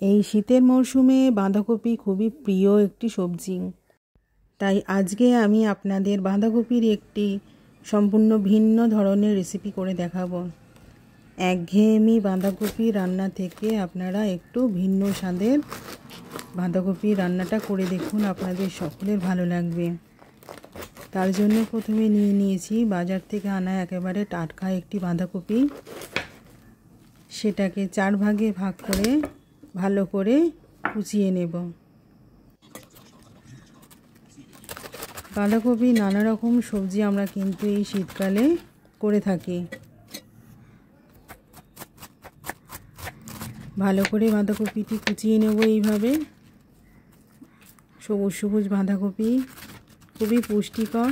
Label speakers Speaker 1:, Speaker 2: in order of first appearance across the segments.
Speaker 1: এই শীতের মরশুমে বাঁধাকপি খুবই প্রিয় একটি সবজি। তাই আজকে আমি আপনাদের বাঁধাকপির একটি সম্পূর্ণ ভিন্ন ধরনের রেসিপি করে দেখাবো। একঘেয়েমি বাঁধাকপি রান্না থেকে আপনারা একটু ভিন্ন স্বাদের বাঁধাকপি রান্নাটা করে দেখুন, আপনাদের সকলের ভালো লাগবে। তার জন্য প্রথমে নিয়েছি বাজার থেকে আনা একেবারে টাটকা একটি বাঁধাকপি। সেটাকে 4 ভাগে ভাগ করে ভালো করে কুচিয়ে নেব। বাঁধাকপি নানা রকম সবজি আমরা কিন্তু এই শীতকালে করে থাকি। ভালো করে বাঁধাকপিটি কুচিয়ে নেব। এইভাবে সবুজ সবুজ বাঁধাকপি খুবই পুষ্টিকর।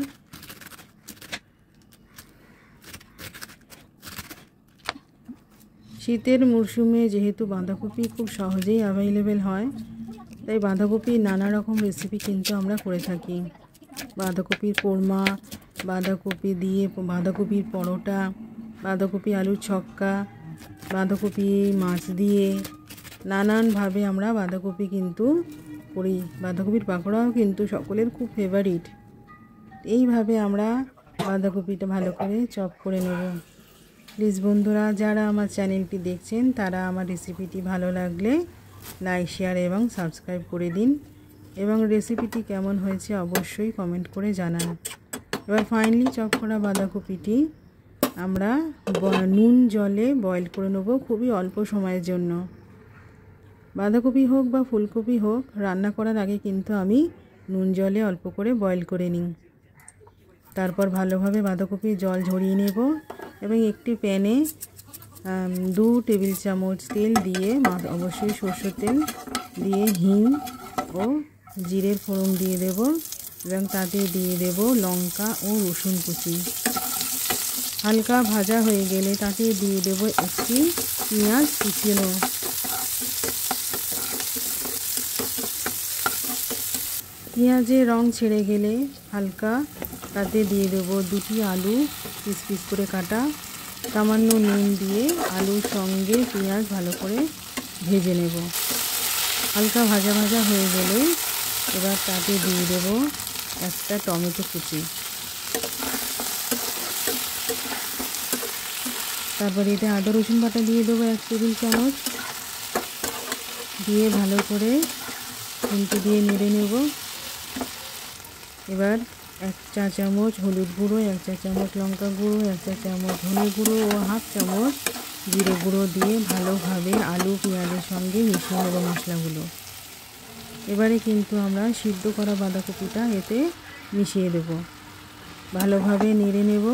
Speaker 1: শীতের মরশুমে যেহেতু বাঁধাকপি খুব সহজেই অ্যাভেলেবেল হয়, তাই বাঁধাকপির নানা রকম রেসিপি কিন্তু আমরা করে থাকি। বাঁধাকপির কোরমা, বাঁধাকপি দিয়ে বাঁধাকপির পরোটা, বাঁধাকপি আলুর ছক্কা, বাঁধাকপি মাছ দিয়ে নানানভাবে আমরা বাঁধাকপি কিন্তু করি। বাঁধাকপির পাকোড়াও কিন্তু সকলের খুব ফেভারিট। এইভাবে আমরা বাঁধাকপিটা ভালো করে চপ করে নেব। প্লিজ বন্ধুরা, যারা আমার চ্যানেলটি দেখছেন তারা আমার রেসিপিটি ভালো লাগলে লাইক, শেয়ার এবং সাবস্ক্রাইব করে দিন, এবং রেসিপিটি কেমন হয়েছে অবশ্যই কমেন্ট করে জানান। এবার ফাইনালি চপ করা বাঁধাকপিটি আমরা নুন জলে বয়েল করে নেব খুবই অল্প সময়ের জন্য। বাঁধাকপি হোক বা ফুলকপি হোক, রান্না করার আগে কিন্তু আমি নুন জলে অল্প করে বয়েল করে নিই। তারপর ভালোভাবে বাঁধাকপির জল ঝরিয়ে নেব এবং একটি প্যানে 2 টেবিল চামচ তেল দিয়ে, অবশ্যই সরষের তেল দিয়ে, হিং ও জিরের ফোড়ন দিয়ে দেব এবং তাতে দিয়ে দেব লঙ্কা ও রসুন কুচি। হালকা ভাজা হয়ে গেলে তাতে দিয়ে দেব একটি পেঁয়াজ কুচিনো। পেঁয়াজের রং ছেড়ে গেলে হালকা তাতে দিয়ে দেব 2টি আলু পিস পিস করে কাটা। সামান্য নুন দিয়ে আলুর সঙ্গে পেঁয়াজ ভালো করে ভেজে নেব। হালকা ভাজা ভাজা হয়ে গেলে এবার তাতে দিয়ে দেব একটা টমেটো কুচি। তারপরে এতে আদা রসুন বাটা দিয়ে দেবো 1 টেবিল চামচ। দিয়ে ভালো করে খুন্তি দিয়ে নেড়ে নেব। এবার 1 চা চামচ হলুদ গুঁড়ো, 1 চা চামচ লঙ্কা গুঁড়ো, 1 চা চামচ ধনে গুঁড়ো ও 1/2 চামচ জিরে গুঁড়ো দিয়ে ভালোভাবে আলু পেঁয়াজের সঙ্গে মিশিয়ে নেব মশলাগুলো। এবারে কিন্তু আমরা সিদ্ধ করা বাঁধাকপিটা এতে মিশিয়ে দেব। ভালোভাবে নেড়ে নেব।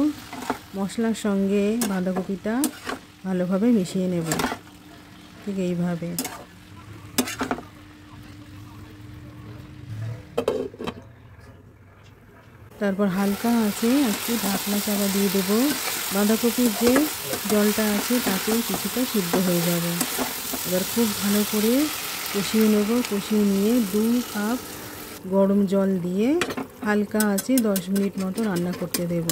Speaker 1: মশলার সঙ্গে বাঁধাকপিটা ভালোভাবে মিশিয়ে নেব, ঠিক এইভাবে। তারপর হালকা আছে একটু ঢাকনা চাপা দিয়ে দেব। বাঁধাকপির যে জলটা আছে তাতেই কিছুটা সিদ্ধ হয়ে যাবে। এবার খুব ভালো করে কষিয়ে নেব। কষিয়ে নিয়ে 2 কাপ গরম জল দিয়ে হালকা আছে 10 মিনিট মতো রান্না করতে দেব।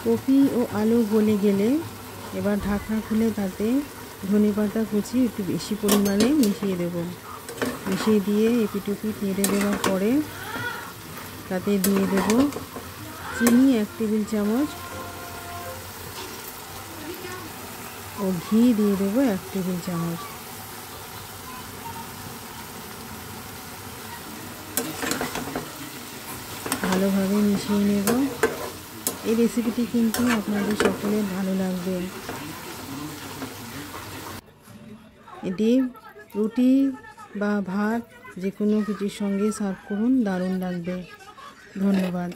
Speaker 1: কপি ও আলু গলে গেলে এবার ঢাকনা খুলে তাতে ধনেপাতা কুচি একটু বেশি পরিমাণে মিশিয়ে দেব। মিশিয়ে দিয়ে এপিটুপিট নেড়ে দেওয়ার পরে তাতে দিয়ে দেব চিনি 1 টেবিল চামচ ও ঘি দিয়ে দেব 1 টেবিল চামচ। ভালোভাবে মিশিয়ে নেব। এই রেসিপিটি কিন্তু আপনাদের সকলের ভালো লাগবে। এটি রুটি বা ভাত যে কোনো কিছুর সঙ্গে সার্ভ করুন, দারুণ লাগবে। ধন্যবাদ।